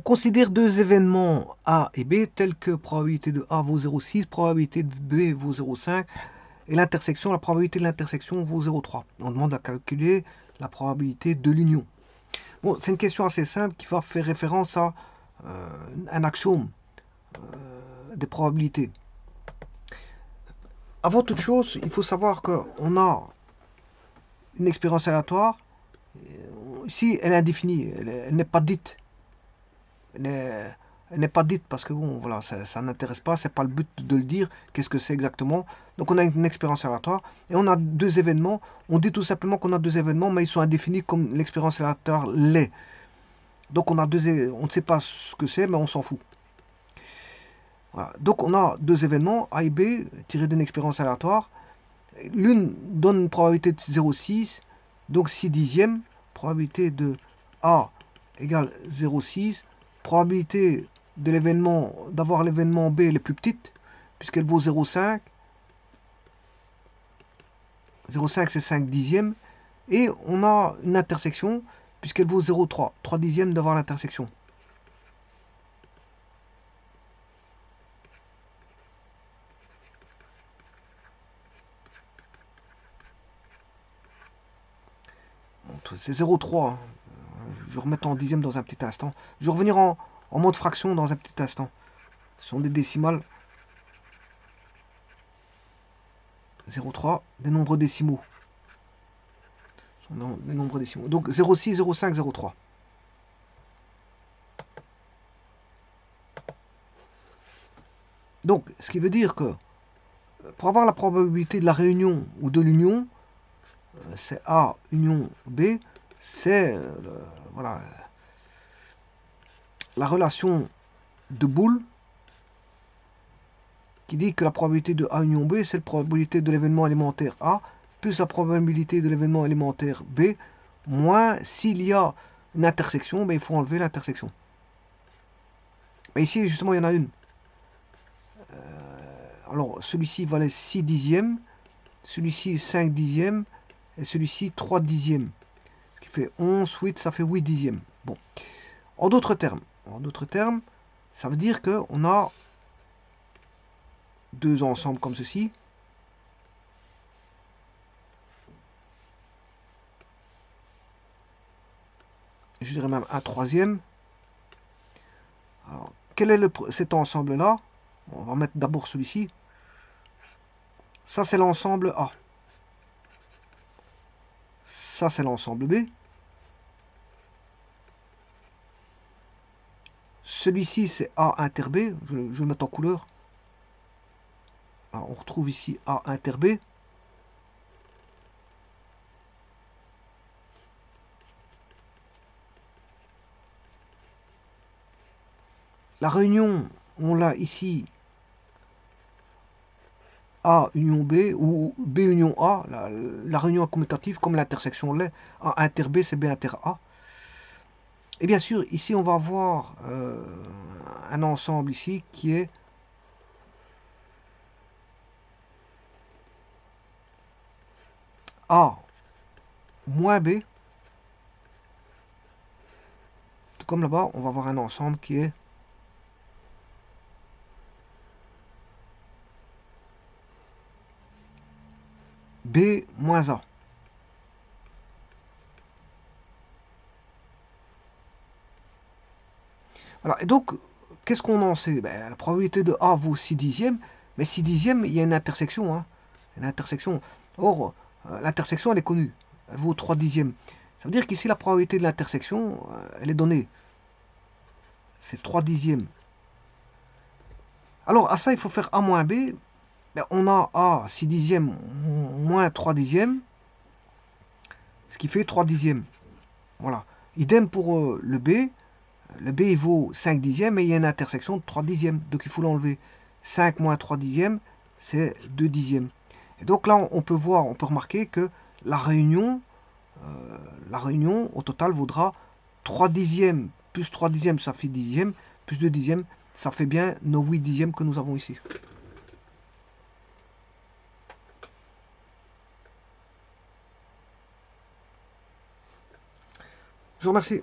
On considère deux événements A et B tels que probabilité de A vaut 0,6, probabilité de B vaut 0,5 et l'intersection, la probabilité de l'intersection vaut 0,3. On demande à calculer la probabilité de l'union. Bon, c'est une question assez simple qui va faire référence à un axiome des probabilités. Avant toute chose, il faut savoir qu'on a une expérience aléatoire. Ici, elle est indéfinie, elle n'est pas dite. Elle n'est pas dite parce que bon, voilà, ça n'intéresse pas, c'est pas le but de le dire, qu'est-ce que c'est exactement. Donc on a une expérience aléatoire et on a deux événements. On dit tout simplement qu'on a deux événements, mais ils sont indéfinis comme l'expérience aléatoire l'est. Donc on ne sait pas ce que c'est, mais on s'en fout. Voilà. Donc on a deux événements, A et B, tirés d'une expérience aléatoire. L'une donne une probabilité de 0,6, donc 6 dixièmes. Probabilité de A égale 0,6. Probabilité de l'événement, d'avoir l'événement B est plus petite, puisqu'elle vaut 0,5. 0,5 c'est 5 dixièmes. Et on a une intersection, puisqu'elle vaut 0,3. 3 dixièmes d'avoir l'intersection. C'est 0,3. Je vais remettre en dixième dans un petit instant. Je vais revenir en mode fraction dans un petit instant. Ce sont des décimales. 0,3, des nombres décimaux. Ce sont des nombres décimaux. Donc 0,6, 0,5, 0,3. Donc, ce qui veut dire que pour avoir la probabilité de la réunion ou de l'union, c'est A union B, c'est voilà, la relation de Boole qui dit que la probabilité de A union B, c'est la probabilité de l'événement élémentaire A plus la probabilité de l'événement élémentaire B, moins s'il y a une intersection, ben, il faut enlever l'intersection. Mais ici, justement, il y en a une. Alors, celui-ci valait 6 dixièmes, celui-ci 5 dixièmes, et celui-ci 3 dixièmes. Ce qui fait 11, 8, ça fait 8 dixièmes. Bon. En d'autres termes, ça veut dire qu'on a deux ensembles comme ceci. Je dirais même un troisième. Alors, quel est cet ensemble-là? On va mettre d'abord celui-ci. Ça, c'est l'ensemble A. Ça, c'est l'ensemble B. Celui-ci, c'est A inter B. Je vais le mettre en couleur. Alors, on retrouve ici A inter B. La réunion, on l'a ici A union B ou B union A, la réunion commutative comme l'intersection l'est. A inter B, c'est B inter A. Et bien sûr, ici, on va avoir un ensemble ici qui est A moins B. Tout comme là-bas, on va avoir un ensemble qui est B moins A. Voilà, et donc, qu'est-ce qu'on en sait? Ben, la probabilité de A vaut 6 dixièmes, mais 6 dixièmes, il y a une intersection. Hein. Une intersection. Or, l'intersection, elle est connue. Elle vaut 3 dixièmes. Ça veut dire qu'ici, la probabilité de l'intersection, elle est donnée. C'est 3 dixièmes. Alors, à ça, il faut faire A moins B. Ben, on a A 6 dixièmes moins 3 dixièmes, ce qui fait 3 dixièmes. Voilà. Idem pour le B. Le B il vaut 5 dixièmes et il y a une intersection de 3 dixièmes. Donc il faut l'enlever. 5 moins 3 dixièmes, c'est 2 dixièmes. Et donc là, on peut voir, on peut remarquer que la réunion au total vaudra 3 dixièmes plus 3 dixièmes, ça fait 10 dixièmes, plus 2 dixièmes, ça fait bien nos 8 dixièmes que nous avons ici. Je vous remercie.